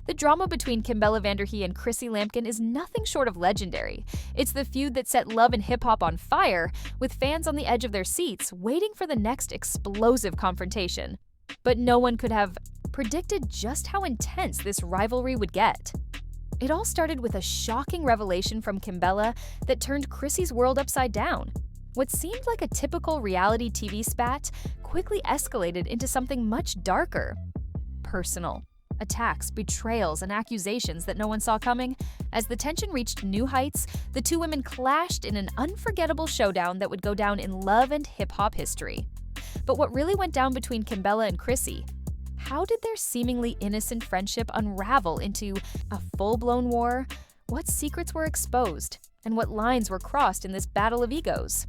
The drama between Kimbella Vanderhee and Chrissy Lampkin is nothing short of legendary. It's the feud that set love and hip-hop on fire, with fans on the edge of their seats waiting for the next explosive confrontation. But no one could have predicted just how intense this rivalry would get. It all started with a shocking revelation from Kimbella that turned Chrissy's world upside down. What seemed like a typical reality TV spat quickly escalated into something much darker. Personal. Attacks, betrayals, and accusations that no one saw coming. As the tension reached new heights, the two women clashed in an unforgettable showdown that would go down in love and hip-hop history. But what really went down between Kimbella and Chrissy? How did their seemingly innocent friendship unravel into a full-blown war? What secrets were exposed? And what lines were crossed in this battle of egos?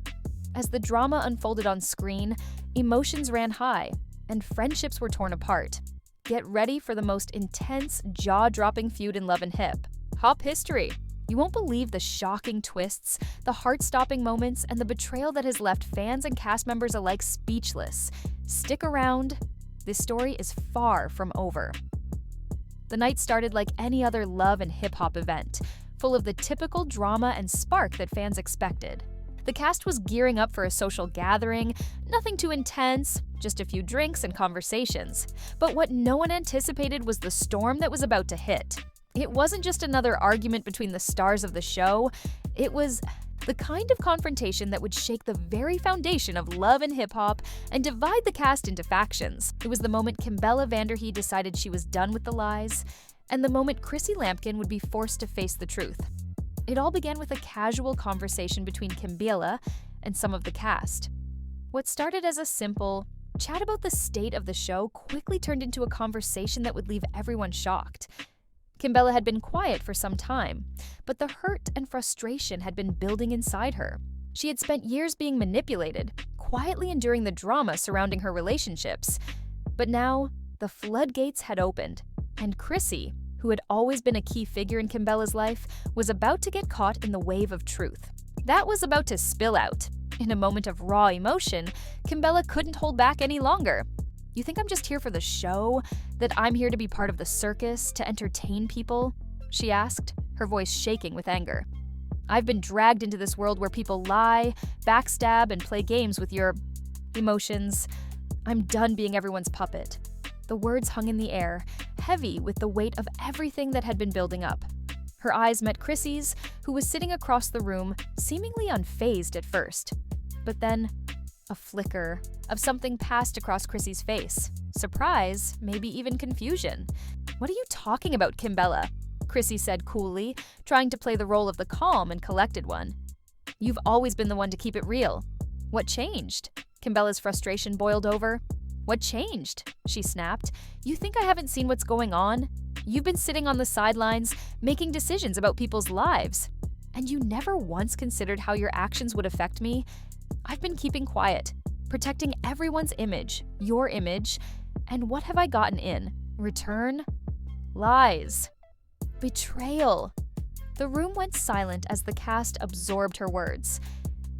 As the drama unfolded on screen, emotions ran high, and friendships were torn apart. Get ready for the most intense, jaw-dropping feud in Love and Hip-Hop history. You won't believe the shocking twists, the heart-stopping moments, and the betrayal that has left fans and cast members alike speechless. Stick around. This story is far from over. The night started like any other Love and Hip-Hop event, full of the typical drama and spark that fans expected. The cast was gearing up for a social gathering, nothing too intense, just a few drinks and conversations. But what no one anticipated was the storm that was about to hit. It wasn't just another argument between the stars of the show, it was the kind of confrontation that would shake the very foundation of Love and Hip-Hop and divide the cast into factions. It was the moment Kimbella Vanderhee decided she was done with the lies, and the moment Chrissy Lampkin would be forced to face the truth. It all began with a casual conversation between Kimbella and some of the cast. What started as a simple chat about the state of the show quickly turned into a conversation that would leave everyone shocked. Kimbella had been quiet for some time, but the hurt and frustration had been building inside her. She had spent years being manipulated, quietly enduring the drama surrounding her relationships. But now, the floodgates had opened, and Chrissy, who had always been a key figure in Kimbella's life, was about to get caught in the wave of truth. That was about to spill out. In a moment of raw emotion, Kimbella couldn't hold back any longer. "You think I'm just here for the show? That I'm here to be part of the circus, to entertain people?" she asked, her voice shaking with anger. "I've been dragged into this world where people lie, backstab, and play games with your emotions. I'm done being everyone's puppet." The words hung in the air, heavy with the weight of everything that had been building up. Her eyes met Chrissy's, who was sitting across the room, seemingly unfazed at first. But then, a flicker of something passed across Chrissy's face. Surprise, maybe even confusion. "What are you talking about, Kimbella?" Chrissy said coolly, trying to play the role of the calm and collected one. "You've always been the one to keep it real. What changed?" Kimbella's frustration boiled over. "What changed?" she snapped. "You think I haven't seen what's going on? You've been sitting on the sidelines, making decisions about people's lives. And you never once considered how your actions would affect me? I've been keeping quiet, protecting everyone's image, your image, and what have I gotten in return? Lies. Betrayal." The room went silent as the cast absorbed her words.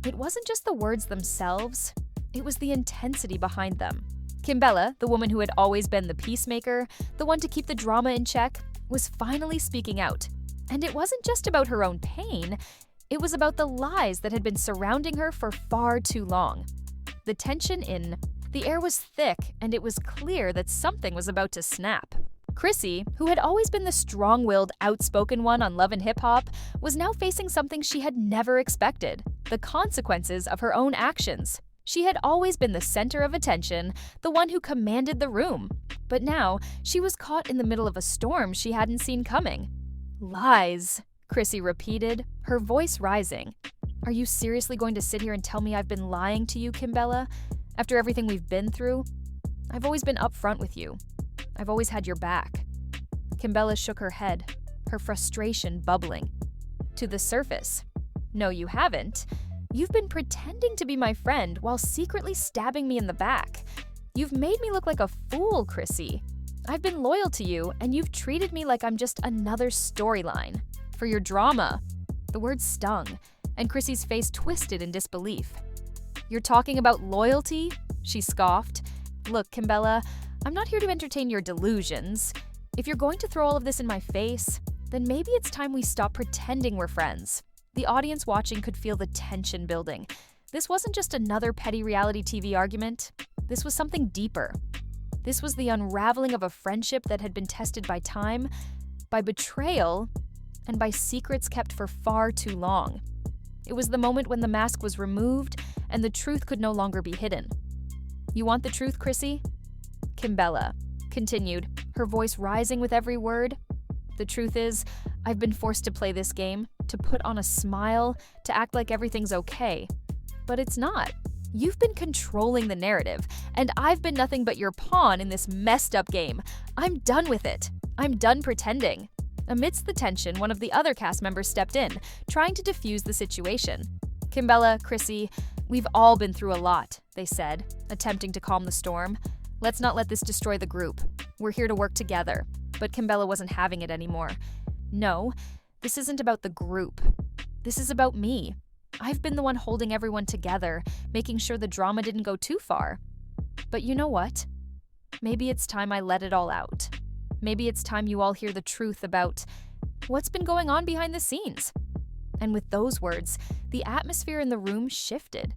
It wasn't just the words themselves, it was the intensity behind them. Kimbella, the woman who had always been the peacemaker, the one to keep the drama in check, was finally speaking out. And it wasn't just about her own pain, it was about the lies that had been surrounding her for far too long. The tension in the air was thick, and it was clear that something was about to snap. Chrissy, who had always been the strong-willed, outspoken one on Love and Hip-Hop, was now facing something she had never expected: the consequences of her own actions. She had always been the center of attention, the one who commanded the room. But now, she was caught in the middle of a storm she hadn't seen coming. "Lies," Chrissy repeated, her voice rising. "Are you seriously going to sit here and tell me I've been lying to you, Kimbella? After everything we've been through? I've always been upfront with you. I've always had your back." Kimbella shook her head, her frustration bubbling. "To the surface. No, you haven't. You've been pretending to be my friend while secretly stabbing me in the back. You've made me look like a fool, Chrissy. I've been loyal to you, and you've treated me like I'm just another storyline. For your drama." The words stung, and Chrissy's face twisted in disbelief. "You're talking about loyalty?" she scoffed. "Look, Kimbella, I'm not here to entertain your delusions. If you're going to throw all of this in my face, then maybe it's time we stop pretending we're friends. The audience watching could feel the tension building. This wasn't just another petty reality TV argument. This was something deeper. This was the unraveling of a friendship that had been tested by time, by betrayal, and by secrets kept for far too long. It was the moment when the mask was removed and the truth could no longer be hidden. "You want the truth, Chrissy?" Kimbella continued, her voice rising with every word. "The truth is, I've been forced to play this game, to put on a smile, to act like everything's okay. But it's not. You've been controlling the narrative, and I've been nothing but your pawn in this messed up game. I'm done with it. I'm done pretending." Amidst the tension, one of the other cast members stepped in, trying to defuse the situation. "Kimbella, Chrissy, we've all been through a lot," they said, attempting to calm the storm. "Let's not let this destroy the group. We're here to work together." But Kimbella wasn't having it anymore. "No, this isn't about the group. This is about me. I've been the one holding everyone together, making sure the drama didn't go too far. But you know what? Maybe it's time I let it all out. Maybe it's time you all hear the truth about what's been going on behind the scenes." And with those words, the atmosphere in the room shifted.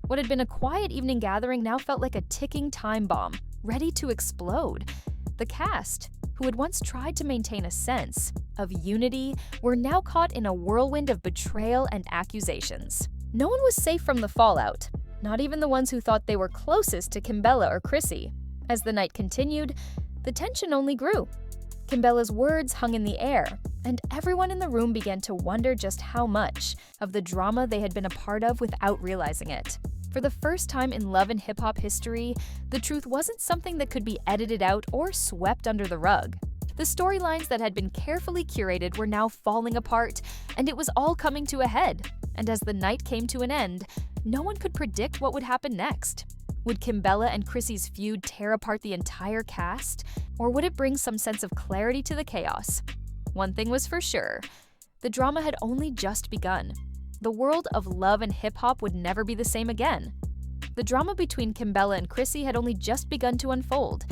What had been a quiet evening gathering now felt like a ticking time bomb, ready to explode. The cast, who had once tried to maintain a sense of unity, were now caught in a whirlwind of betrayal and accusations. No one was safe from the fallout, not even the ones who thought they were closest to Kimbella or Chrissy. As the night continued, the tension only grew. Kimbella's words hung in the air, and everyone in the room began to wonder just how much of the drama they had been a part of without realizing it. For the first time in love and hip-hop history, the truth wasn't something that could be edited out or swept under the rug. The storylines that had been carefully curated were now falling apart, and it was all coming to a head. And as the night came to an end, no one could predict what would happen next. Would Kimbella and Chrissy's feud tear apart the entire cast, or would it bring some sense of clarity to the chaos? One thing was for sure, the drama had only just begun. The world of love and hip-hop would never be the same again. The drama between Kimbella and Chrissy had only just begun to unfold,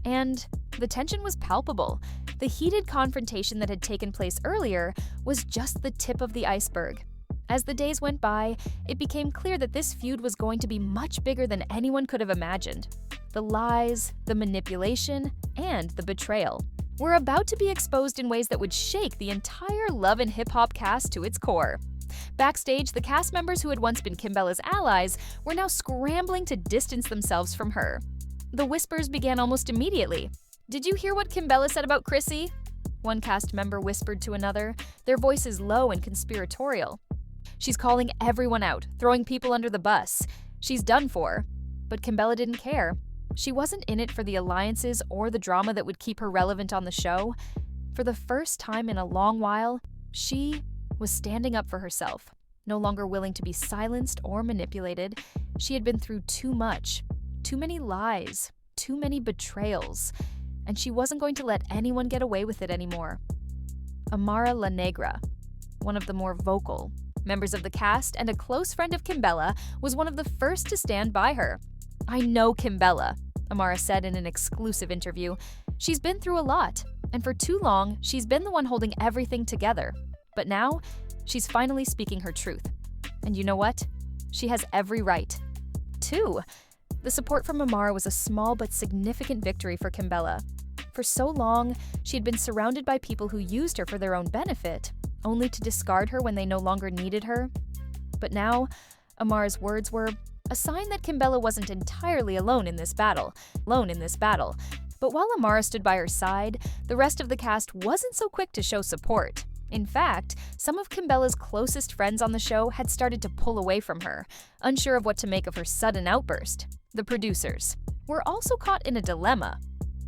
and the tension was palpable. The heated confrontation that had taken place earlier was just the tip of the iceberg. As the days went by, it became clear that this feud was going to be much bigger than anyone could have imagined. The lies, the manipulation, and the betrayal were about to be exposed in ways that would shake the entire love and hip-hop cast to its core. Backstage, the cast members who had once been Kimbella's allies were now scrambling to distance themselves from her. The whispers began almost immediately. "Did you hear what Kimbella said about Chrissy?" One cast member whispered to another, their voices low and conspiratorial. "She's calling everyone out, throwing people under the bus. She's done for." But Kimbella didn't care. She wasn't in it for the alliances or the drama that would keep her relevant on the show. For the first time in a long while, she was standing up for herself, no longer willing to be silenced or manipulated. She had been through too much, too many lies, too many betrayals, and she wasn't going to let anyone get away with it anymore. Amara La Negra, one of the more vocal members of the cast and a close friend of Kimbella, was one of the first to stand by her. "I know Kimbella," Amara said in an exclusive interview. "She's been through a lot, and for too long, she's been the one holding everything together. But now, she's finally speaking her truth. And you know what? She has every right to." The support from Amara was a small but significant victory for Kimbella. For so long, she had been surrounded by people who used her for their own benefit, only to discard her when they no longer needed her. But now, Amara's words were a sign that Kimbella wasn't entirely alone in this battle. But while Amara stood by her side, the rest of the cast wasn't so quick to show support. In fact, some of Kimbella's closest friends on the show had started to pull away from her, unsure of what to make of her sudden outburst. The producers were also caught in a dilemma.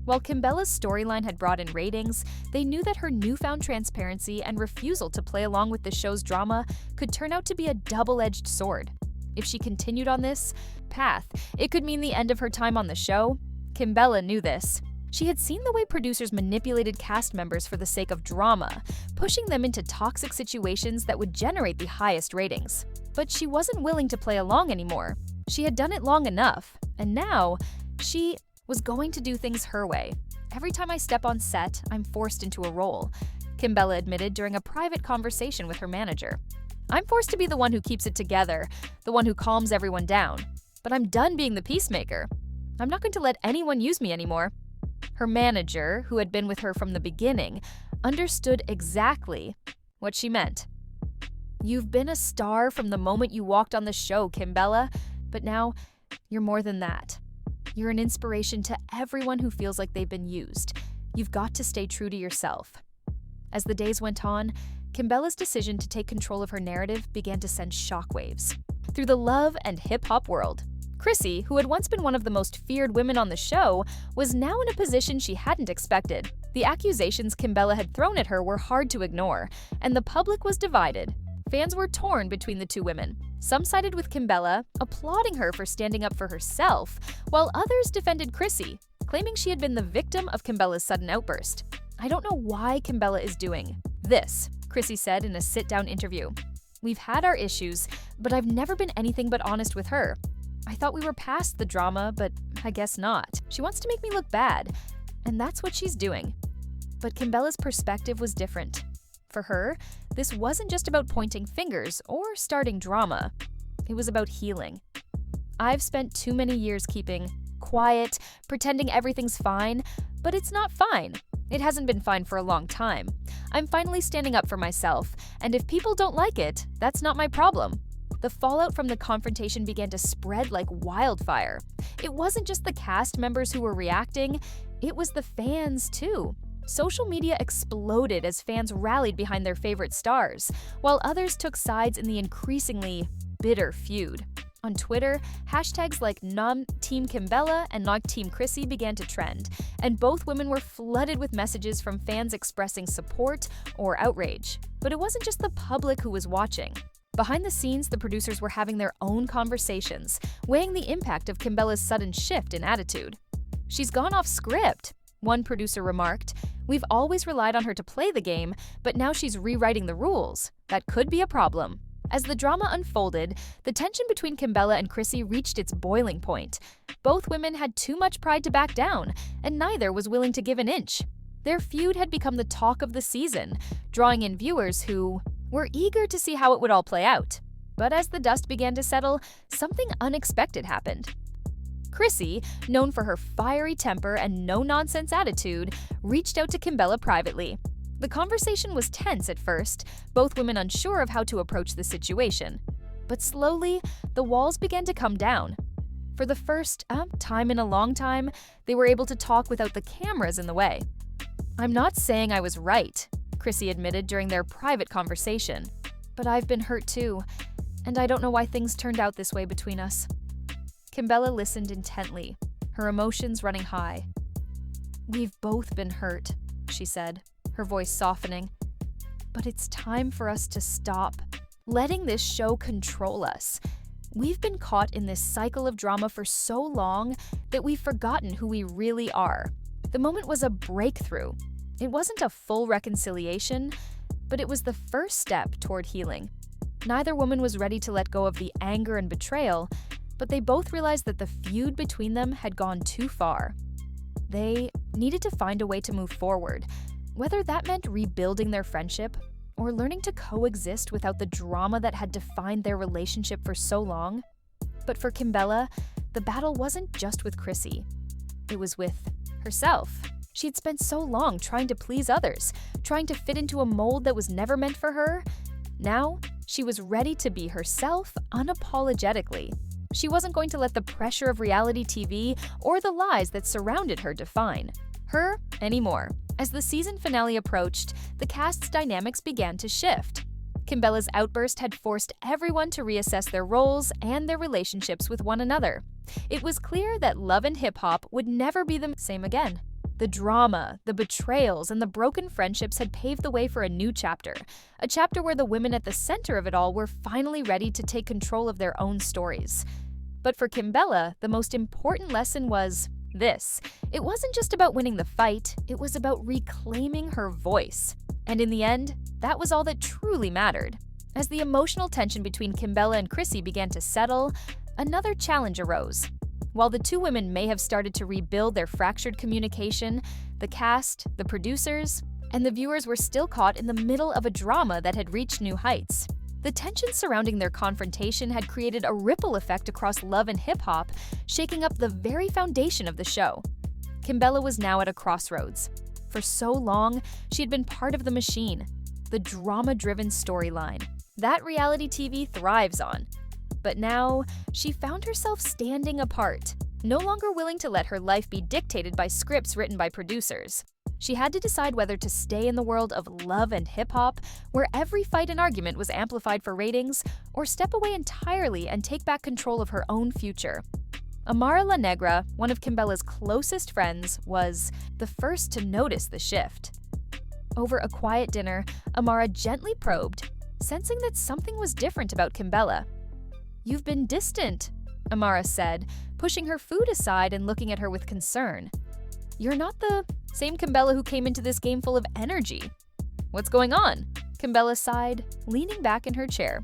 While Kimbella's storyline had brought in ratings, they knew that her newfound transparency and refusal to play along with the show's drama could turn out to be a double-edged sword. If she continued on this path, it could mean the end of her time on the show. Kimbella knew this. She had seen the way producers manipulated cast members for the sake of drama, pushing them into toxic situations that would generate the highest ratings. But she wasn't willing to play along anymore. She had done it long enough, and now she was going to do things her way. "Every time I step on set, I'm forced into a role," Kimbella admitted during a private conversation with her manager. "I'm forced to be the one who keeps it together, the one who calms everyone down. But I'm done being the peacemaker. I'm not going to let anyone use me anymore." Her manager, who had been with her from the beginning, understood exactly what she meant. "You've been a star from the moment you walked on the show, Kimbella, but now you're more than that. You're an inspiration to everyone who feels like they've been used. You've got to stay true to yourself." As the days went on, Kimbella's decision to take control of her narrative began to send shockwaves through the love and hip-hop world. Chrissy, who had once been one of the most feared women on the show, was now in a position she hadn't expected. The accusations Kimbella had thrown at her were hard to ignore, and the public was divided. Fans were torn between the two women. Some sided with Kimbella, applauding her for standing up for herself, while others defended Chrissy, claiming she had been the victim of Kimbella's sudden outburst. "I don't know why Kimbella is doing this," Chrissy said in a sit-down interview. "We've had our issues, but I've never been anything but honest with her. I thought we were past the drama, but I guess not. She wants to make me look bad, and that's what she's doing." But Kimbella's perspective was different. For her, this wasn't just about pointing fingers or starting drama. It was about healing. "I've spent too many years keeping quiet, pretending everything's fine, but it's not fine. It hasn't been fine for a long time. I'm finally standing up for myself, and if people don't like it, that's not my problem." The fallout from the confrontation began to spread like wildfire. It wasn't just the cast members who were reacting, it was the fans too. Social media exploded as fans rallied behind their favorite stars, while others took sides in the increasingly bitter feud. On Twitter, hashtags like Nom Team Kimbella and Nog Team Chrissy began to trend, and both women were flooded with messages from fans expressing support or outrage. But it wasn't just the public who was watching. Behind the scenes, the producers were having their own conversations, weighing the impact of Kimbella's sudden shift in attitude. "She's gone off script," one producer remarked. "We've always relied on her to play the game, but now she's rewriting the rules. That could be a problem." As the drama unfolded, the tension between Kimbella and Chrissy reached its boiling point. Both women had too much pride to back down, and neither was willing to give an inch. Their feud had become the talk of the season, drawing in viewers who were eager to see how it would all play out. But as the dust began to settle, something unexpected happened. Chrissy, known for her fiery temper and no-nonsense attitude, reached out to Kimbella privately. The conversation was tense at first, both women unsure of how to approach the situation. But slowly, the walls began to come down. For the first time in a long time, they were able to talk without the cameras in the way. "I'm not saying I was right," Chrissy admitted during their private conversation. "But I've been hurt too, and I don't know why things turned out this way between us." Kimbella listened intently, her emotions running high. "We've both been hurt," she said, her voice softening. "But it's time for us to stop letting this show control us. We've been caught in this cycle of drama for so long that we've forgotten who we really are." The moment was a breakthrough. It wasn't a full reconciliation, but it was the first step toward healing. Neither woman was ready to let go of the anger and betrayal, but they both realized that the feud between them had gone too far. They needed to find a way to move forward, whether that meant rebuilding their friendship or learning to coexist without the drama that had defined their relationship for so long. But for Kimbella, the battle wasn't just with Chrissy. It was with herself. She'd spent so long trying to please others, trying to fit into a mold that was never meant for her. Now, she was ready to be herself unapologetically. She wasn't going to let the pressure of reality TV or the lies that surrounded her define her anymore. As the season finale approached, the cast's dynamics began to shift. Kimbella's outburst had forced everyone to reassess their roles and their relationships with one another. It was clear that love and hip-hop would never be the same again. The drama, the betrayals, and the broken friendships had paved the way for a new chapter, a chapter where the women at the center of it all were finally ready to take control of their own stories. But for Kimbella, the most important lesson was this. It wasn't just about winning the fight, it was about reclaiming her voice. And in the end, that was all that truly mattered. As the emotional tension between Kimbella and Chrissy began to settle, another challenge arose. While the two women may have started to rebuild their fractured communication, the cast, the producers, and the viewers were still caught in the middle of a drama that had reached new heights. The tension surrounding their confrontation had created a ripple effect across love and hip-hop, shaking up the very foundation of the show. Kimbella was now at a crossroads. For so long, she had been part of the machine, the drama-driven storyline that reality TV thrives on. But now, she found herself standing apart, no longer willing to let her life be dictated by scripts written by producers. She had to decide whether to stay in the world of love and hip-hop, where every fight and argument was amplified for ratings, or step away entirely and take back control of her own future. Amara La Negra, one of Kimbella's closest friends, was the first to notice the shift. Over a quiet dinner, Amara gently probed, sensing that something was different about Kimbella. "You've been distant," Amara said, pushing her food aside and looking at her with concern. "You're not the same Kimbella who came into this game full of energy." "What's going on?" Kimbella sighed, leaning back in her chair.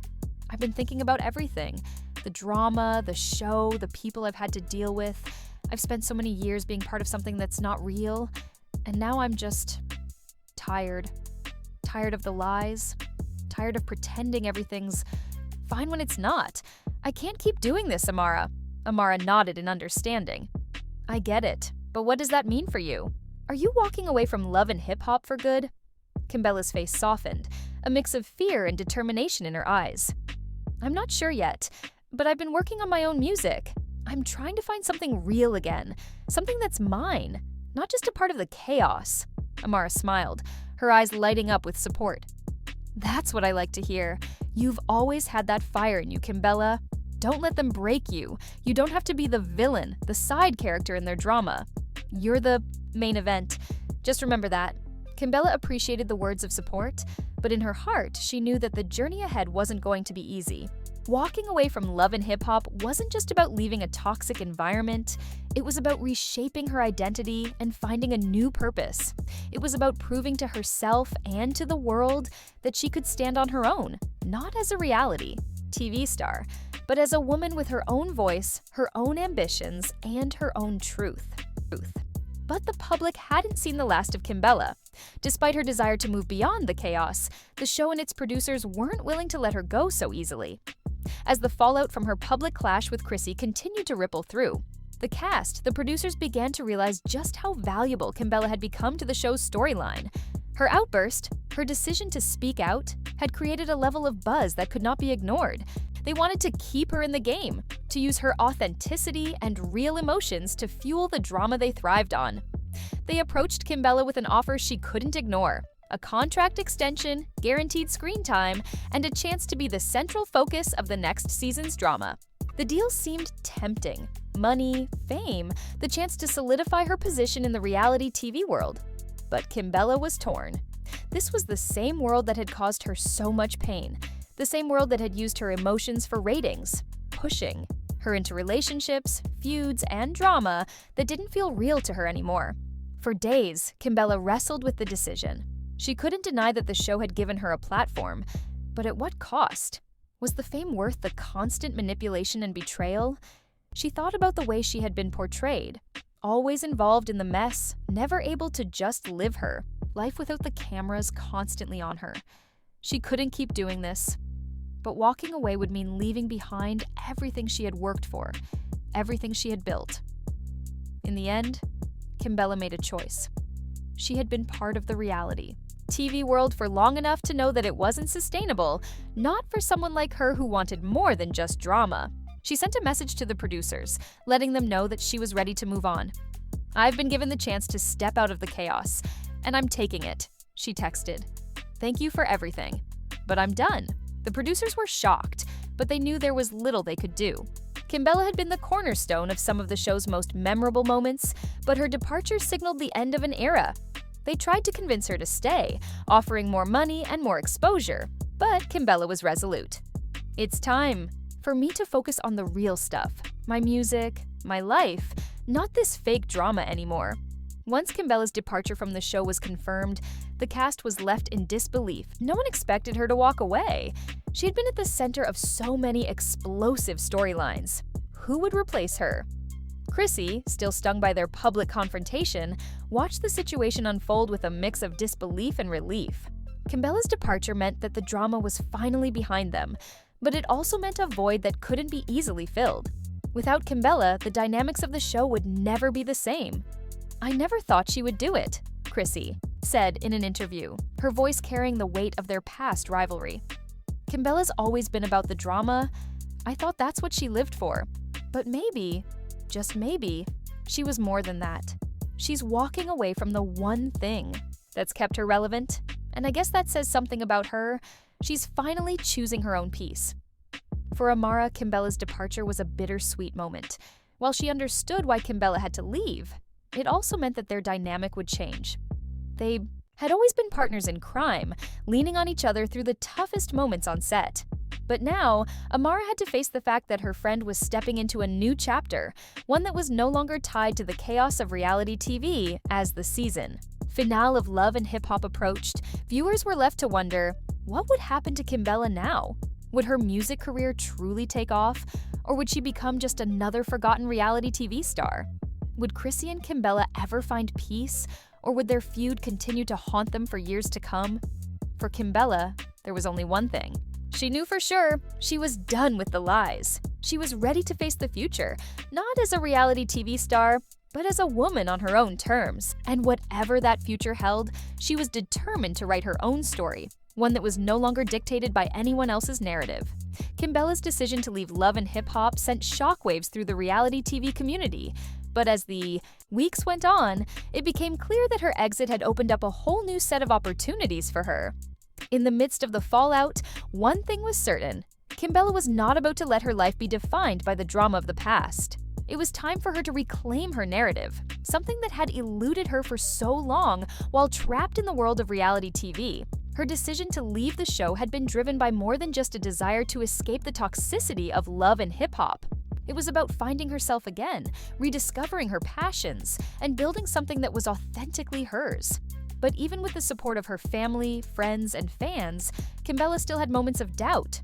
"I've been thinking about everything. The drama, the show, the people I've had to deal with. I've spent so many years being part of something that's not real, and now I'm just tired. Tired of the lies. Tired of pretending everything's fine when it's not. I can't keep doing this, Amara." Amara nodded in understanding. "I get it, but what does that mean for you? Are you walking away from love and hip-hop for good?" Kimbella's face softened, a mix of fear and determination in her eyes. "I'm not sure yet, but I've been working on my own music. I'm trying to find something real again, something that's mine, not just a part of the chaos." Amara smiled, her eyes lighting up with support. "That's what I like to hear. You've always had that fire in you, Kimbella. Don't let them break you. You don't have to be the villain, the side character in their drama. You're the main event. Just remember that." Kimbella appreciated the words of support, but in her heart, she knew that the journey ahead wasn't going to be easy. Walking away from love and hip-hop wasn't just about leaving a toxic environment. It was about reshaping her identity and finding a new purpose. It was about proving to herself and to the world that she could stand on her own, not as a reality TV star, but as a woman with her own voice, her own ambitions, and her own truth. But the public hadn't seen the last of Kimbella. Despite her desire to move beyond the chaos, the show and its producers weren't willing to let her go so easily. As the fallout from her public clash with Chrissy continued to ripple through, the cast, the producers began to realize just how valuable Kimbella had become to the show's storyline. Her outburst, her decision to speak out, had created a level of buzz that could not be ignored. They wanted to keep her in the game, to use her authenticity and real emotions to fuel the drama they thrived on. They approached Kimbella with an offer she couldn't ignore: a contract extension, guaranteed screen time, and a chance to be the central focus of the next season's drama. The deal seemed tempting: money, fame, the chance to solidify her position in the reality TV world. But Kimbella was torn. This was the same world that had caused her so much pain, the same world that had used her emotions for ratings, pushing her into relationships, feuds, and drama that didn't feel real to her anymore. For days, Kimbella wrestled with the decision. She couldn't deny that the show had given her a platform, but at what cost? Was the fame worth the constant manipulation and betrayal? She thought about the way she had been portrayed, always involved in the mess, never able to just live her life without the cameras constantly on her. She couldn't keep doing this. But walking away would mean leaving behind everything she had worked for, everything she had built. In the end, Kimbella made a choice. She had been part of the reality TV world for long enough to know that it wasn't sustainable, not for someone like her who wanted more than just drama. She sent a message to the producers, letting them know that she was ready to move on. "I've been given the chance to step out of the chaos, and I'm taking it," she texted. "Thank you for everything, but I'm done." The producers were shocked, but they knew there was little they could do. Kimbella had been the cornerstone of some of the show's most memorable moments, but her departure signaled the end of an era. They tried to convince her to stay, offering more money and more exposure, but Kimbella was resolute. "It's time for me to focus on the real stuff, my music, my life, not this fake drama anymore." Once Kimbella's departure from the show was confirmed, the cast was left in disbelief. No one expected her to walk away. She had been at the center of so many explosive storylines. Who would replace her? Chrissy, still stung by their public confrontation, watched the situation unfold with a mix of disbelief and relief. Kimbella's departure meant that the drama was finally behind them, but it also meant a void that couldn't be easily filled. Without Kimbella, the dynamics of the show would never be the same. "I never thought she would do it," Chrissy said in an interview, her voice carrying the weight of their past rivalry. "Kimbella's always been about the drama. I thought that's what she lived for. But maybe, just maybe, she was more than that. She's walking away from the one thing that's kept her relevant, and I guess that says something about her. She's finally choosing her own peace." For Amara, Kimbella's departure was a bittersweet moment. While she understood why Kimbella had to leave, it also meant that their dynamic would change. They had always been partners in crime, leaning on each other through the toughest moments on set. But now, Amara had to face the fact that her friend was stepping into a new chapter, one that was no longer tied to the chaos of reality TV as the season finale of Love and Hip Hop approached. Viewers were left to wonder, what would happen to Kimbella now? Would her music career truly take off, or would she become just another forgotten reality TV star? Would Chrissy and Kimbella ever find peace, or would their feud continue to haunt them for years to come? For Kimbella, there was only one thing. She knew for sure she was done with the lies. She was ready to face the future, not as a reality TV star, but as a woman on her own terms. And whatever that future held, she was determined to write her own story, one that was no longer dictated by anyone else's narrative. Kimbella's decision to leave Love and Hip Hop sent shockwaves through the reality TV community. But as the weeks went on, it became clear that her exit had opened up a whole new set of opportunities for her. In the midst of the fallout, one thing was certain: Kimbella was not about to let her life be defined by the drama of the past. It was time for her to reclaim her narrative, something that had eluded her for so long while trapped in the world of reality TV. Her decision to leave the show had been driven by more than just a desire to escape the toxicity of Love and Hip Hop. It was about finding herself again, rediscovering her passions, and building something that was authentically hers. But even with the support of her family, friends, and fans, Kimbella still had moments of doubt.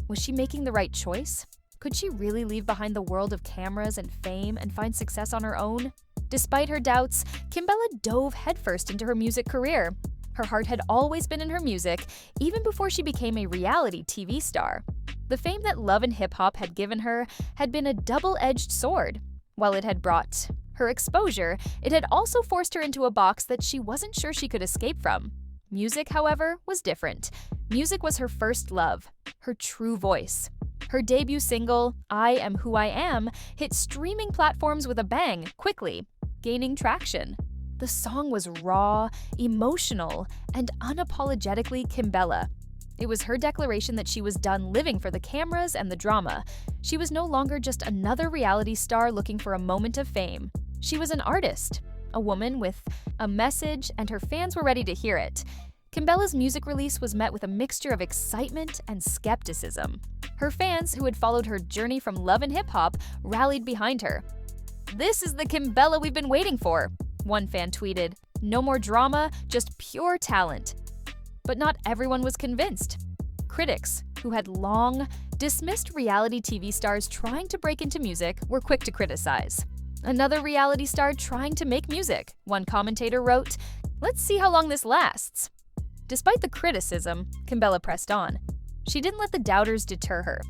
Was she making the right choice? Could she really leave behind the world of cameras and fame and find success on her own? Despite her doubts, Kimbella dove headfirst into her music career. Her heart had always been in her music, even before she became a reality TV star. The fame that Love and Hip Hop had given her had been a double-edged sword. While it had brought her exposure, it had also forced her into a box that she wasn't sure she could escape from. Music, however, was different. Music was her first love, her true voice. Her debut single, I Am Who I Am, hit streaming platforms with a bang, quickly, gaining traction. The song was raw, emotional, and unapologetically Kimbella. It was her declaration that she was done living for the cameras and the drama. She was no longer just another reality star looking for a moment of fame. She was an artist, a woman with a message, and her fans were ready to hear it. Kimbella's music release was met with a mixture of excitement and skepticism. Her fans, who had followed her journey from Love and Hip Hop, rallied behind her. "This is the Kimbella we've been waiting for," one fan tweeted. "No more drama, just pure talent." But not everyone was convinced. Critics, who had long dismissed reality TV stars trying to break into music, were quick to criticize. "Another reality star trying to make music," one commentator wrote. "Let's see how long this lasts." Despite the criticism, Kimbella pressed on. She didn't let the doubters deter her.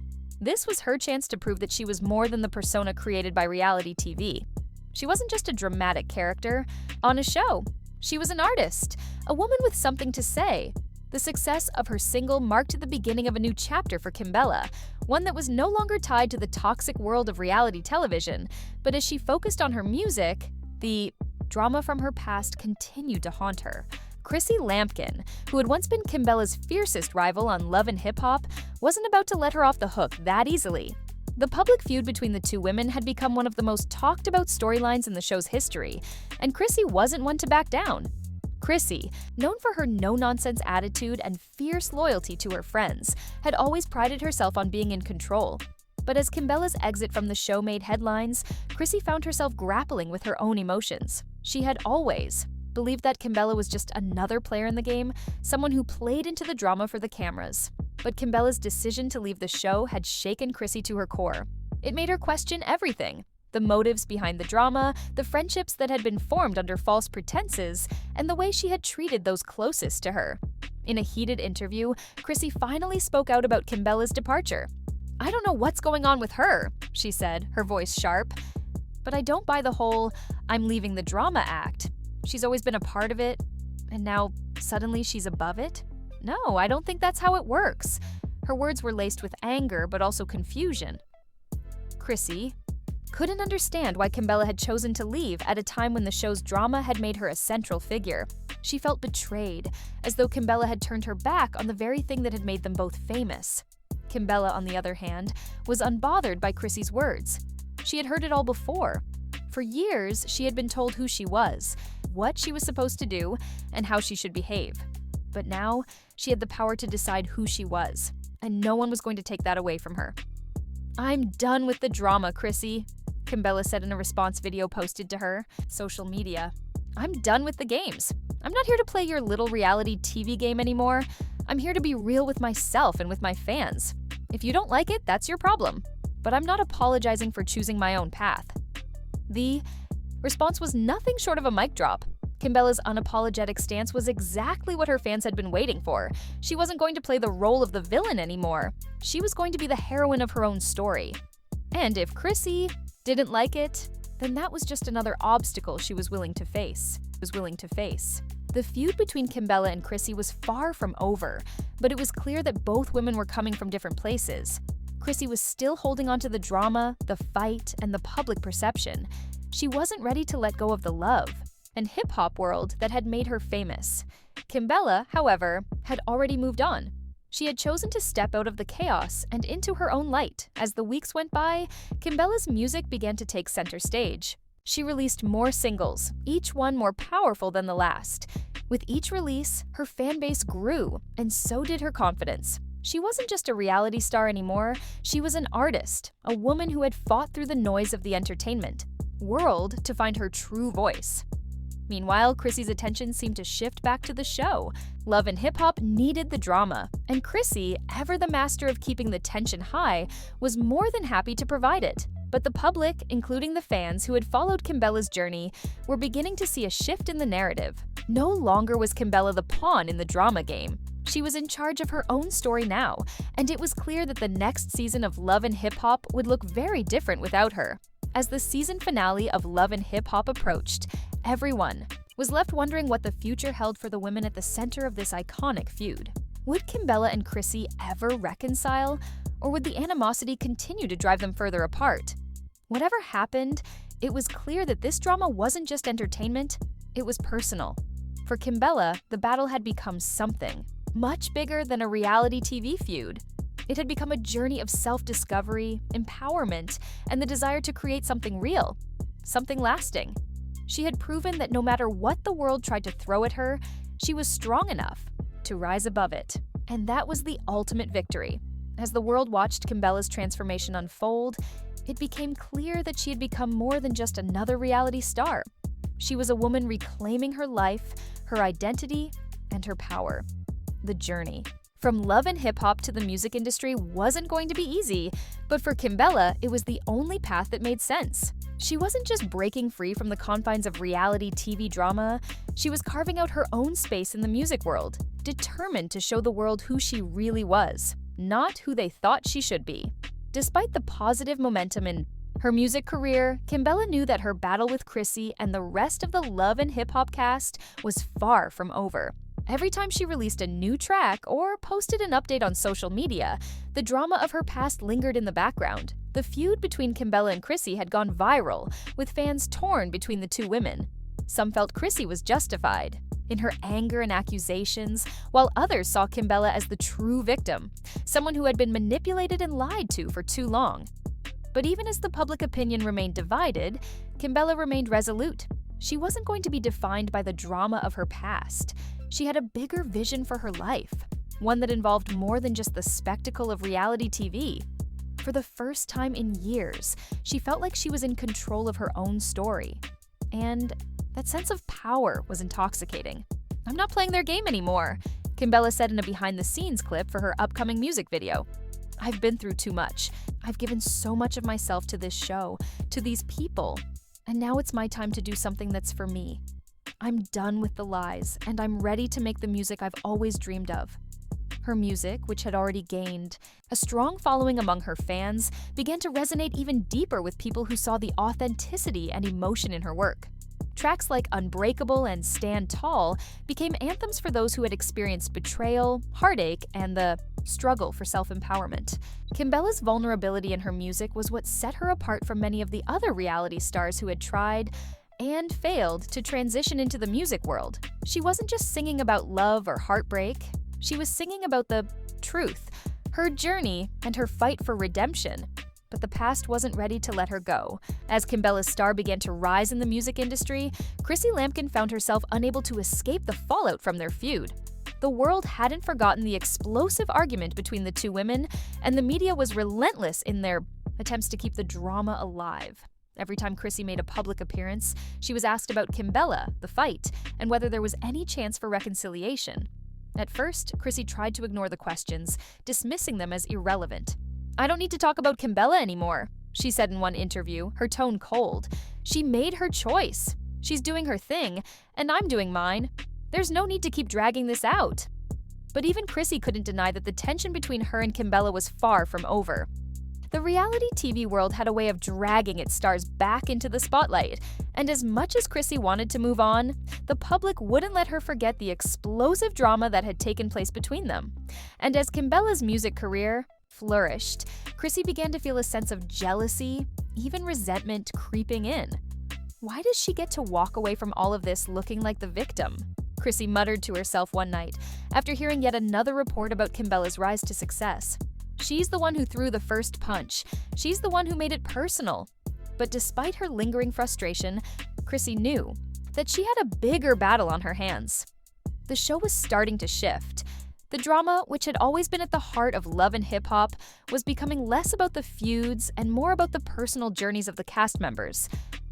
This was her chance to prove that she was more than the persona created by reality TV. She wasn't just a dramatic character on a show. She was an artist, a woman with something to say. The success of her single marked the beginning of a new chapter for Kimbella, one that was no longer tied to the toxic world of reality television. But as she focused on her music, the drama from her past continued to haunt her. Chrissy Lampkin, who had once been Kimbella's fiercest rival on Love and Hip Hop, wasn't about to let her off the hook that easily. The public feud between the two women had become one of the most talked about storylines in the show's history, and Chrissy wasn't one to back down. Chrissy, known for her no-nonsense attitude and fierce loyalty to her friends, had always prided herself on being in control. But as Kimbella's exit from the show made headlines, Chrissy found herself grappling with her own emotions. She had always believed that Kimbella was just another player in the game, someone who played into the drama for the cameras. But Kimbella's decision to leave the show had shaken Chrissy to her core. It made her question everything: the motives behind the drama, the friendships that had been formed under false pretenses, and the way she had treated those closest to her. In a heated interview, Chrissy finally spoke out about Kimbella's departure. "I don't know what's going on with her," she said, her voice sharp. "But I don't buy the whole 'I'm leaving the drama' act. She's always been a part of it, and now suddenly she's above it? No, I don't think that's how it works." Her words were laced with anger, but also confusion. Chrissy couldn't understand why Kimbella had chosen to leave at a time when the show's drama had made her a central figure. She felt betrayed, as though Kimbella had turned her back on the very thing that had made them both famous. Kimbella, on the other hand, was unbothered by Chrissy's words. She had heard it all before. For years, she had been told who she was, what she was supposed to do, and how she should behave. But now, she had the power to decide who she was, and no one was going to take that away from her. "I'm done with the drama, Chrissy," Kimbella said in a response video posted to her social media. "I'm done with the games. I'm not here to play your little reality TV game anymore. I'm here to be real with myself and with my fans. If you don't like it, that's your problem. But I'm not apologizing for choosing my own path." The response was nothing short of a mic drop. Kimbella's unapologetic stance was exactly what her fans had been waiting for. She wasn't going to play the role of the villain anymore. She was going to be the heroine of her own story. And if Chrissy didn't like it, then that was just another obstacle she was willing to face. The feud between Kimbella and Chrissy was far from over, but it was clear that both women were coming from different places. Chrissy was still holding on to the drama, the fight, and the public perception. She wasn't ready to let go of the love and hip-hop world that had made her famous. Kimbella, however, had already moved on. She had chosen to step out of the chaos and into her own light. As the weeks went by, Kimbella's music began to take center stage. She released more singles, each one more powerful than the last. With each release, her fan base grew, and so did her confidence. She wasn't just a reality star anymore, she was an artist, a woman who had fought through the noise of the entertainment world to find her true voice. Meanwhile, Chrissy's attention seemed to shift back to the show. Love and Hip Hop needed the drama, and Chrissy, ever the master of keeping the tension high, was more than happy to provide it. But the public, including the fans who had followed Kimbella's journey, were beginning to see a shift in the narrative. No longer was Kimbella the pawn in the drama game. She was in charge of her own story now, and it was clear that the next season of Love and Hip Hop would look very different without her. As the season finale of Love and Hip Hop approached, everyone was left wondering what the future held for the women at the center of this iconic feud. Would Kimbella and Chrissy ever reconcile, or would the animosity continue to drive them further apart? Whatever happened, it was clear that this drama wasn't just entertainment, it was personal. For Kimbella, the battle had become something much bigger than a reality TV feud. It had become a journey of self-discovery, empowerment, and the desire to create something real, something lasting. She had proven that no matter what the world tried to throw at her, she was strong enough to rise above it. And that was the ultimate victory. As the world watched Kimbella's transformation unfold, it became clear that she had become more than just another reality star. She was a woman reclaiming her life, her identity, and her power. The journey from Love and Hip Hop to the music industry wasn't going to be easy, but for Kimbella, it was the only path that made sense. She wasn't just breaking free from the confines of reality TV drama, she was carving out her own space in the music world, determined to show the world who she really was, not who they thought she should be. Despite the positive momentum in her music career, Kimbella knew that her battle with Chrissy and the rest of the Love and Hip Hop cast was far from over. Every time she released a new track or posted an update on social media, the drama of her past lingered in the background. The feud between Kimbella and Chrissy had gone viral, with fans torn between the two women. Some felt Chrissy was justified in her anger and accusations, while others saw Kimbella as the true victim, someone who had been manipulated and lied to for too long. But even as the public opinion remained divided, Kimbella remained resolute. She wasn't going to be defined by the drama of her past. She had a bigger vision for her life, one that involved more than just the spectacle of reality TV. For the first time in years, she felt like she was in control of her own story. And that sense of power was intoxicating. "I'm not playing their game anymore," Kimbella said in a behind-the-scenes clip for her upcoming music video. I've been through too much. I've given so much of myself to this show, to these people, and now it's my time to do something that's for me. I'm done with the lies, and I'm ready to make the music I've always dreamed of." Her music, which had already gained a strong following among her fans, began to resonate even deeper with people who saw the authenticity and emotion in her work. Tracks like Unbreakable and Stand Tall became anthems for those who had experienced betrayal, heartache, and the struggle for self-empowerment. Kimbella's vulnerability in her music was what set her apart from many of the other reality stars who had tried and failed to transition into the music world. She wasn't just singing about love or heartbreak. She was singing about the truth, her journey, and her fight for redemption. But the past wasn't ready to let her go. As Kimbella's star began to rise in the music industry, Chrissy Lampkin found herself unable to escape the fallout from their feud. The world hadn't forgotten the explosive argument between the two women, and the media was relentless in their attempts to keep the drama alive. Every time Chrissy made a public appearance, she was asked about Kimbella, the fight, and whether there was any chance for reconciliation. At first, Chrissy tried to ignore the questions, dismissing them as irrelevant. "I don't need to talk about Kimbella anymore," she said in one interview, her tone cold. "She made her choice. She's doing her thing, and I'm doing mine. There's no need to keep dragging this out." But even Chrissy couldn't deny that the tension between her and Kimbella was far from over. The reality TV world had a way of dragging its stars back into the spotlight, and as much as Chrissy wanted to move on, the public wouldn't let her forget the explosive drama that had taken place between them. And as Kimbella's music career flourished, Chrissy began to feel a sense of jealousy, even resentment creeping in. "Why does she get to walk away from all of this looking like the victim?" Chrissy muttered to herself one night after hearing yet another report about Kimbella's rise to success. She's the one who threw the first punch. She's the one who made it personal. But despite her lingering frustration, Chrissy knew that she had a bigger battle on her hands. The show was starting to shift. The drama, which had always been at the heart of love and hip-hop, was becoming less about the feuds and more about the personal journeys of the cast members.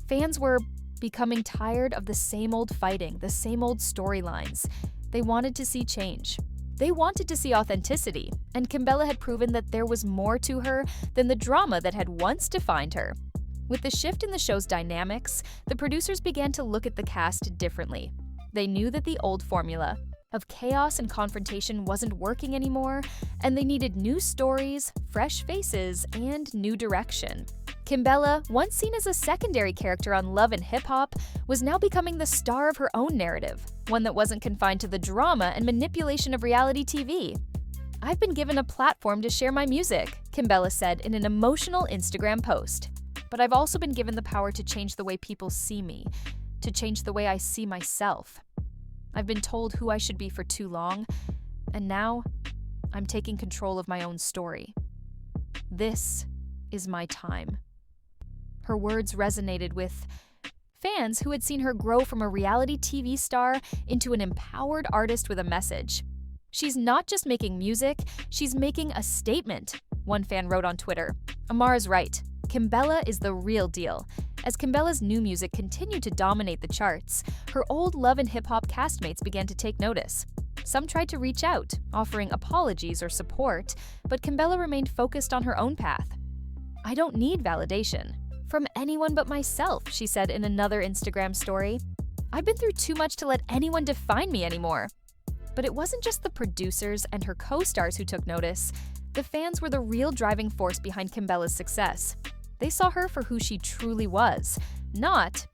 Fans were becoming tired of the same old fighting, the same old storylines. They wanted to see change. They wanted to see authenticity, and Kimbella had proven that there was more to her than the drama that had once defined her. With the shift in the show's dynamics, the producers began to look at the cast differently. They knew that the old formula of chaos and confrontation wasn't working anymore, and they needed new stories, fresh faces, and new direction. Kimbella, once seen as a secondary character on Love and Hip Hop, was now becoming the star of her own narrative, one that wasn't confined to the drama and manipulation of reality TV. "I've been given a platform to share my music," Kimbella said in an emotional Instagram post. "But I've also been given the power to change the way people see me, to change the way I see myself. I've been told who I should be for too long, and now I'm taking control of my own story. This is my time." Her words resonated with fans who had seen her grow from a reality TV star into an empowered artist with a message. "She's not just making music, she's making a statement," one fan wrote on Twitter. Amara's right. Kimbella is the real deal. As Kimbella's new music continued to dominate the charts, her old Love and Hip Hop castmates began to take notice. Some tried to reach out, offering apologies or support, but Kimbella remained focused on her own path. "I don't need validation from anyone but myself," she said in another Instagram story. "I've been through too much to let anyone define me anymore." But it wasn't just the producers and her co-stars who took notice. The fans were the real driving force behind Kimbella's success. They saw her for who she truly was, not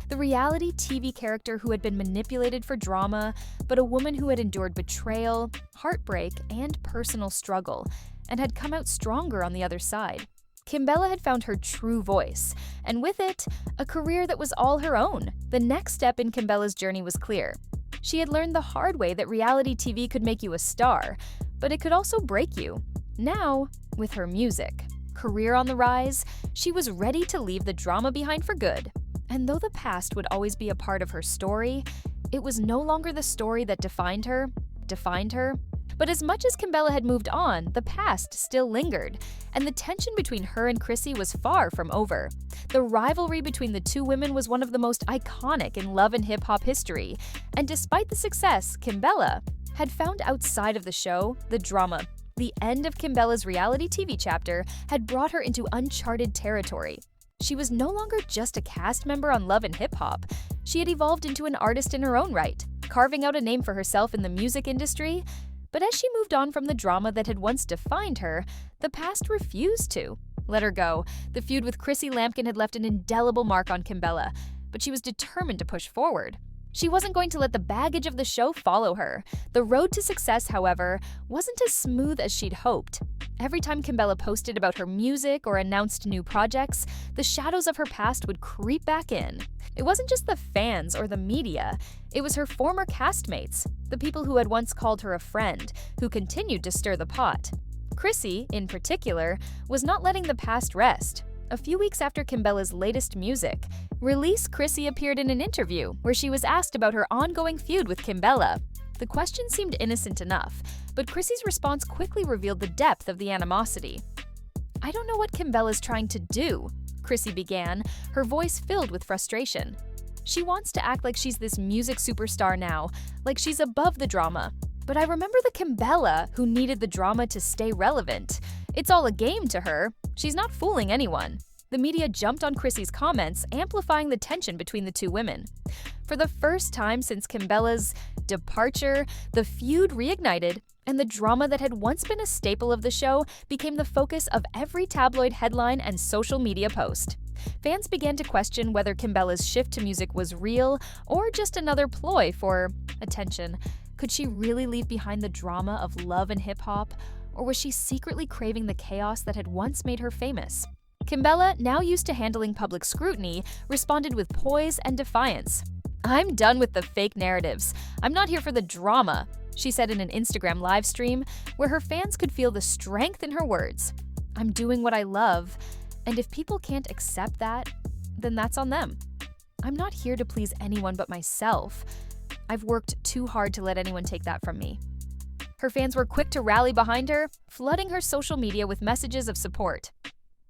the reality TV character who had been manipulated for drama, but a woman who had endured betrayal, heartbreak, and personal struggle, and had come out stronger on the other side. Kimbella had found her true voice, and with it, a career that was all her own. The next step in Kimbella's journey was clear. She had learned the hard way that reality TV could make you a star, but it could also break you. Now, with her music, career on the rise, she was ready to leave the drama behind for good. And though the past would always be a part of her story, it was no longer the story that defined her. But as much as Kimbella had moved on, the past still lingered, and the tension between her and Chrissy was far from over. The rivalry between the two women was one of the most iconic in Love and Hip Hop history, and despite the success, Kimbella had found outside of the show, the drama The end of Kimbella's reality TV chapter had brought her into uncharted territory. She was no longer just a cast member on Love and Hip Hop. She had evolved into an artist in her own right, carving out a name for herself in the music industry. But as she moved on from the drama that had once defined her, the past refused to let her go. The feud with Chrissy Lampkin had left an indelible mark on Kimbella, but she was determined to push forward. She wasn't going to let the baggage of the show follow her. The road to success, however, wasn't as smooth as she'd hoped. Every time Kimbella posted about her music or announced new projects, the shadows of her past would creep back in. It wasn't just the fans or the media, it was her former castmates, the people who had once called her a friend, who continued to stir the pot. Chrissy, in particular, was not letting the past rest. A few weeks after Kimbella's latest music release, Chrissy appeared in an interview where she was asked about her ongoing feud with Kimbella. The question seemed innocent enough, but Chrissy's response quickly revealed the depth of the animosity. "I don't know what Kimbella's trying to do," Chrissy began, her voice filled with frustration. "She wants to act like she's this music superstar now, like she's above the drama. But I remember the Kimbella who needed the drama to stay relevant. It's all a game to her. She's not fooling anyone." The media jumped on Chrissy's comments, amplifying the tension between the two women. For the first time since Kimbella's departure, the feud reignited, and the drama that had once been a staple of the show became the focus of every tabloid headline and social media post. Fans began to question whether Kimbella's shift to music was real or just another ploy for attention. Could she really leave behind the drama of Love and Hip Hop, or was she secretly craving the chaos that had once made her famous? Kimbella, now used to handling public scrutiny, responded with poise and defiance. "I'm done with the fake narratives. I'm not here for the drama," she said in an Instagram live stream where her fans could feel the strength in her words. "I'm doing what I love, and if people can't accept that, then that's on them. I'm not here to please anyone but myself. I've worked too hard to let anyone take that from me." Her fans were quick to rally behind her, flooding her social media with messages of support.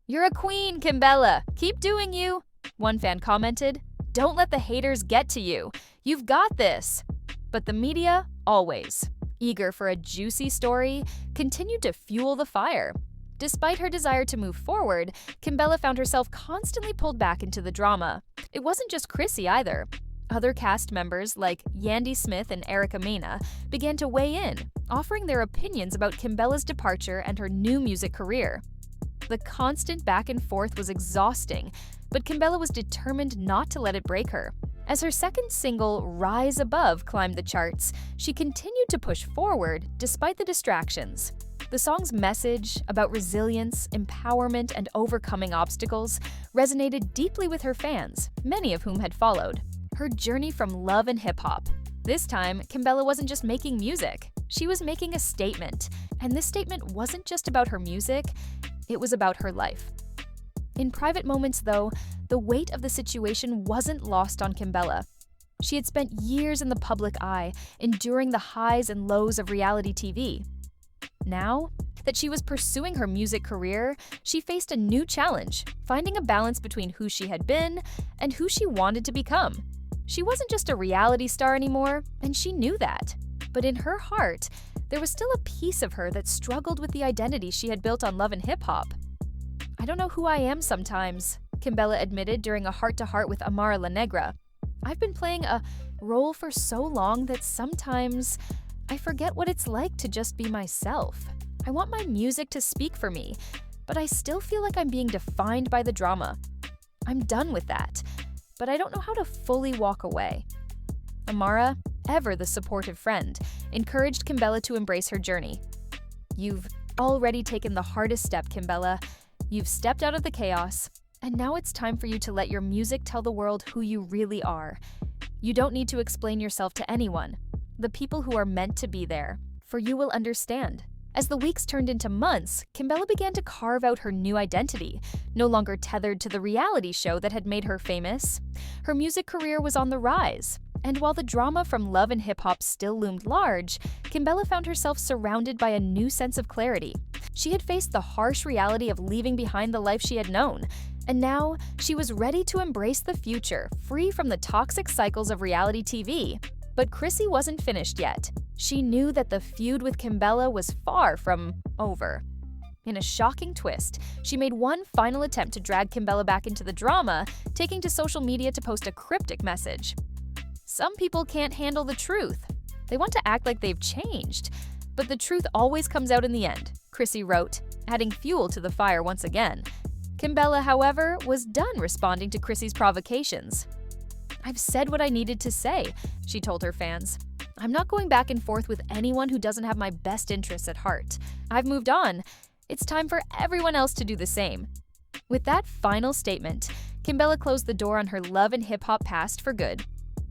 "You're a queen, Kimbella. Keep doing you," one fan commented. "Don't let the haters get to you. You've got this." But the media, always eager for a juicy story, continued to fuel the fire. Despite her desire to move forward, Kimbella found herself constantly pulled back into the drama. It wasn't just Chrissy either. Other cast members like Yandy Smith and Erica Mena began to weigh in, offering their opinions about Kimbella's departure and her new music career. The constant back and forth was exhausting, but Kimbella was determined not to let it break her. As her second single, Rise Above, climbed the charts, she continued to push forward despite the distractions. The song's message about resilience, empowerment, and overcoming obstacles resonated deeply with her fans, many of whom had followed. Her journey from Love and Hip Hop. This time, Kimbella wasn't just making music, she was making a statement. And this statement wasn't just about her music, it was about her life. In private moments, though, the weight of the situation wasn't lost on Kimbella. She had spent years in the public eye, enduring the highs and lows of reality TV. Now that she was pursuing her music career, she faced a new challenge, finding a balance between who she had been and who she wanted to become. She wasn't just a reality star anymore, and she knew that. But in her heart, there was still a piece of her that struggled with the identity she had built on Love and Hip Hop. "I don't know who I am sometimes," Kimbella admitted during a heart-to-heart with Amara La Negra. "I've been playing a role for so long that sometimes I forget what it's like to just be myself. I want my music to speak for me, but I still feel like I'm being defined by the drama. I'm done with that, but I don't know how to fully walk away." Amara, ever the supportive friend, encouraged Kimbella to embrace her journey. "You've already taken the hardest step, Kimbella. You've stepped out of the chaos, and now it's time for you to let your music tell the world who you really are. You don't need to explain yourself to anyone. The people who are meant to be there, for you will understand." As the weeks turned into months, Kimbella began to carve out her new identity, no longer tethered to the reality show that had made her famous. Her music career was on the rise, and while the drama from Love and Hip Hop still loomed large, Kimbella found herself surrounded by a new sense of clarity. She had faced the harsh reality of leaving behind the life she had known, and now she was ready to embrace the future, free from the toxic cycles of reality TV. But Chrissy wasn't finished yet. She knew that the feud with Kimbella was far from over. In a shocking twist, she made one final attempt to drag Kimbella back into the drama, taking to social media to post a cryptic message. Some people can't handle the truth. They want to act like they've changed, but the truth always comes out in the end, Chrissy wrote, adding fuel to the fire once again. Kimbella, however, was done responding to Chrissy's provocations. "I've said what I needed to say," she told her fans. "I'm not going back and forth with anyone who doesn't have my best interests at heart. I've moved on. It's time for everyone else to do the same." With that final statement, Kimbella closed the door on her love and hip-hop past for good.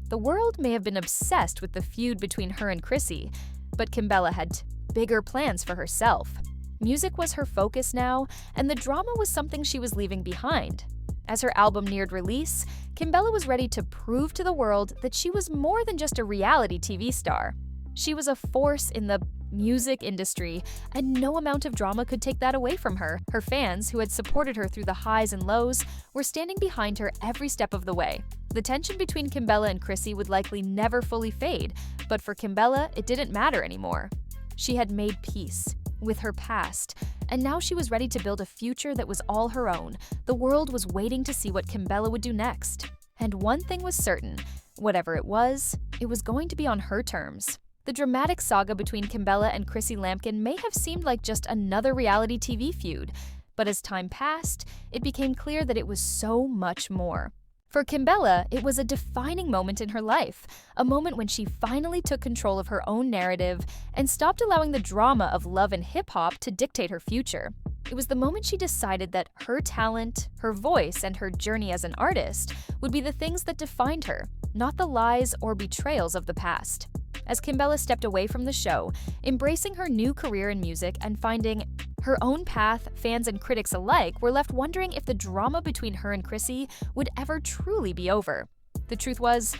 The world may have been obsessed with the feud between her and Chrissy, but Kimbella had bigger plans for herself. Music was her focus now, and the drama was something she was leaving behind. As her album neared release, Kimbella was ready to prove to the world that she was more than just a reality TV star. She was a force in the music industry, and no amount of drama could take that away from her. Her fans, who had supported her through the highs and lows, were standing behind her every step of the way. The tension between Kimbella and Chrissy would likely never fully fade, but for Kimbella, it didn't matter anymore. She had made peace with her past, and now she was ready to build a future that was all her own. The world was waiting to see what Kimbella would do next. And one thing was certain: whatever it was going to be on her terms. The dramatic saga between Kimbella and Chrissy Lampkin may have seemed like just another reality TV feud, but as time passed, it became clear that it was so much more. For Kimbella, it was a defining moment in her life, a moment when she finally took control of her own narrative and stopped allowing the drama of love and hip-hop to dictate her future. It was the moment she decided that her talent, her voice, and her journey as an artist would be the things that defined her, not the lies or betrayals of the past. As Kimbella stepped away from the show, embracing her new career in music and finding her own path, fans and critics alike were left wondering if the drama between her and Chrissy would ever truly be over. The truth was,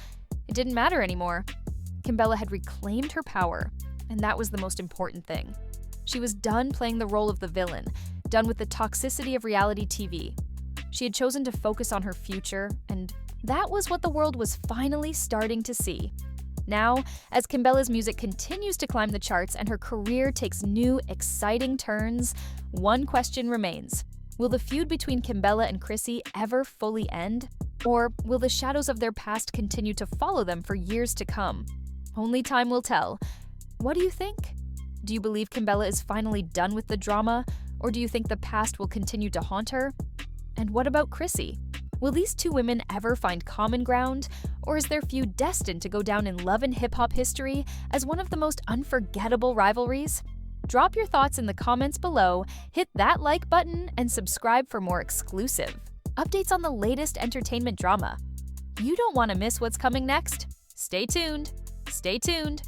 it didn't matter anymore. Kimbella had reclaimed her power, and that was the most important thing. She was done playing the role of the villain, done with the toxicity of reality TV. She had chosen to focus on her future, and that was what the world was finally starting to see. Now, as Kimbella's music continues to climb the charts and her career takes new, exciting turns, one question remains. Will the feud between Kimbella and Chrissy ever fully end? Or will the shadows of their past continue to follow them for years to come? Only time will tell. What do you think? Do you believe Kimbella is finally done with the drama? Or do you think the past will continue to haunt her? And what about Chrissy? Will these two women ever find common ground? Or is their feud destined to go down in love and hip-hop history as one of the most unforgettable rivalries? Drop your thoughts in the comments below, hit that like button, and subscribe for more exclusive updates on the latest entertainment drama. You don't want to miss what's coming next. Stay tuned. Stay tuned.